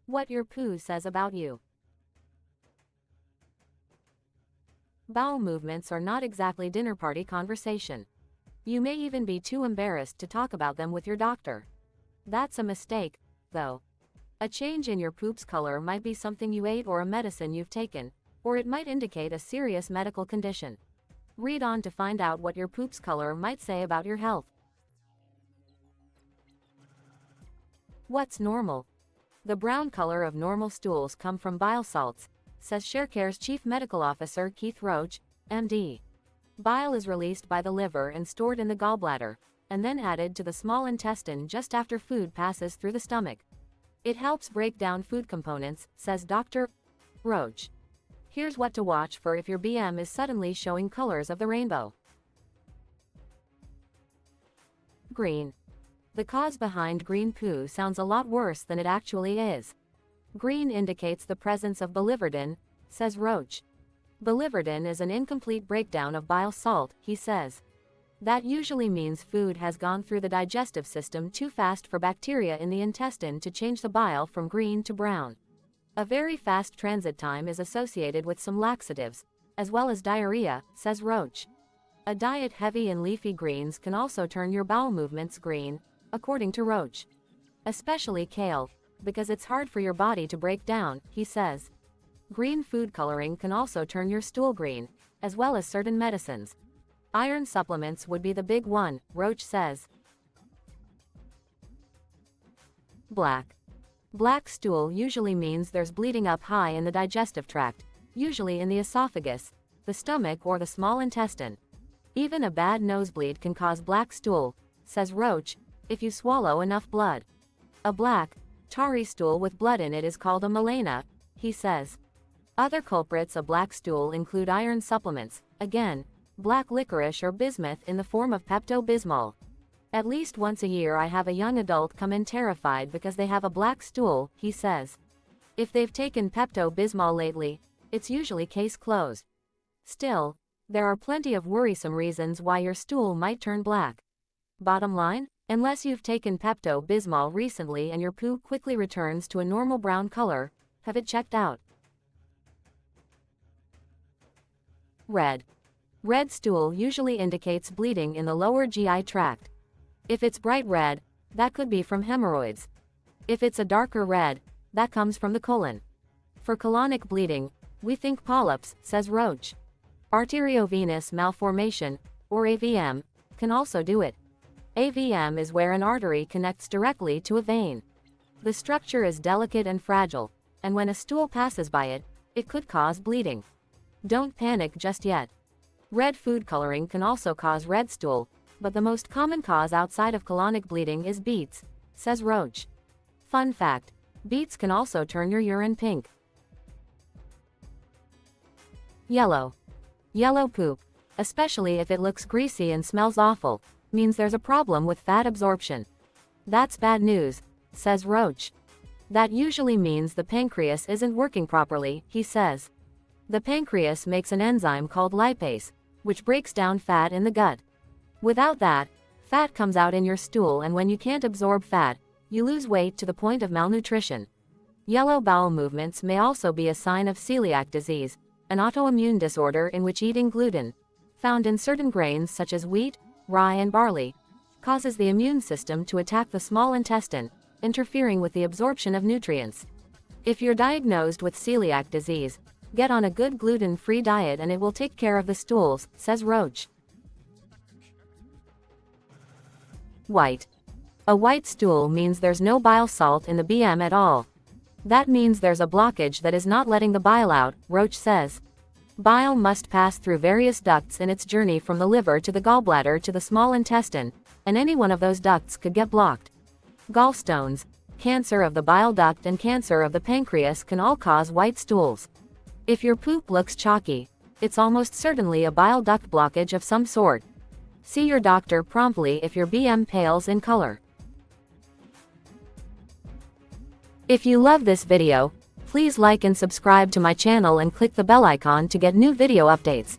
What your poo says about you. Bowel movements are not exactly dinner party conversation. You may even be too embarrassed to talk about them with your doctor. That's a mistake, though. A change in your poop's color might be something you ate or a medicine you've taken, or it might indicate a serious medical condition. Read on to find out what your poop's color might say about your health. What's normal? The brown color of normal stools come from bile salts, says Sharecare's Chief Medical Officer Keith Roach, MD. Bile is released by the liver and stored in the gallbladder, and then added to the small intestine just after food passes through the stomach. It helps break down food components, says Dr. Roach. Here's what to watch for if your BM is suddenly showing colors of the rainbow. Green. The cause behind green poo sounds a lot worse than it actually is. Green indicates the presence of biliverdin, says Roach. Biliverdin is an incomplete breakdown of bile salt, he says. That usually means food has gone through the digestive system too fast for bacteria in the intestine to change the bile from green to brown. A very fast transit time is associated with some laxatives, as well as diarrhea, says Roach. A diet heavy in leafy greens can also turn your bowel movements green, according to Roach. Especially kale, because it's hard for your body to break down, he says. Green food coloring can also turn your stool green, as well as certain medicines. Iron supplements would be the big one, Roach says. Black. Black stool usually means there's bleeding up high in the digestive tract, usually in the esophagus, the stomach or the small intestine. Even a bad nosebleed can cause black stool, says Roach, if you swallow enough blood. A black, tarry stool with blood in it is called a melena, he says. Other culprits of black stool include iron supplements, again, black licorice or bismuth in the form of Pepto-Bismol. At least once a year I have a young adult come in terrified because they have a black stool, he says. If they've taken Pepto-Bismol lately, it's usually case closed. Still, there are plenty of worrisome reasons why your stool might turn black. Bottom line? Unless you've taken Pepto-Bismol recently and your poo quickly returns to a normal brown color, have it checked out. Red. Red stool usually indicates bleeding in the lower GI tract. If it's bright red, that could be from hemorrhoids. If it's a darker red, that comes from the colon. For colonic bleeding, we think polyps, says Roach. Arteriovenous malformation, or AVM, can also do it. AVM is where an artery connects directly to a vein. The structure is delicate and fragile, and when a stool passes by it, it could cause bleeding. Don't panic just yet. Red food coloring can also cause red stool, but the most common cause outside of colonic bleeding is beets, says Roach. Fun fact, beets can also turn your urine pink. Yellow. Yellow poop, especially if it looks greasy and smells awful, means there's a problem with fat absorption. That's bad news, says Roach. That usually means the pancreas isn't working properly, he says. The pancreas makes an enzyme called lipase, which breaks down fat in the gut. Without that, fat comes out in your stool, and when you can't absorb fat, you lose weight to the point of malnutrition. Yellow bowel movements may also be a sign of celiac disease, an autoimmune disorder in which eating gluten, found in certain grains such as wheat, rye and barley, causes the immune system to attack the small intestine, interfering with the absorption of nutrients. If you're diagnosed with celiac disease, get on a good gluten-free diet and it will take care of the stools, says Roach. White. A white stool means there's no bile salt in the BM at all. That means there's a blockage that is not letting the bile out, Roach says. Bile must pass through various ducts in its journey from the liver to the gallbladder to the small intestine, and any one of those ducts could get blocked. Gallstones, cancer of the bile duct and cancer of the pancreas can all cause white stools. If your poop looks chalky, it's almost certainly a bile duct blockage of some sort. See your doctor promptly if your BM pales in color. If you love this video, please like and subscribe to my channel and click the bell icon to get new video updates.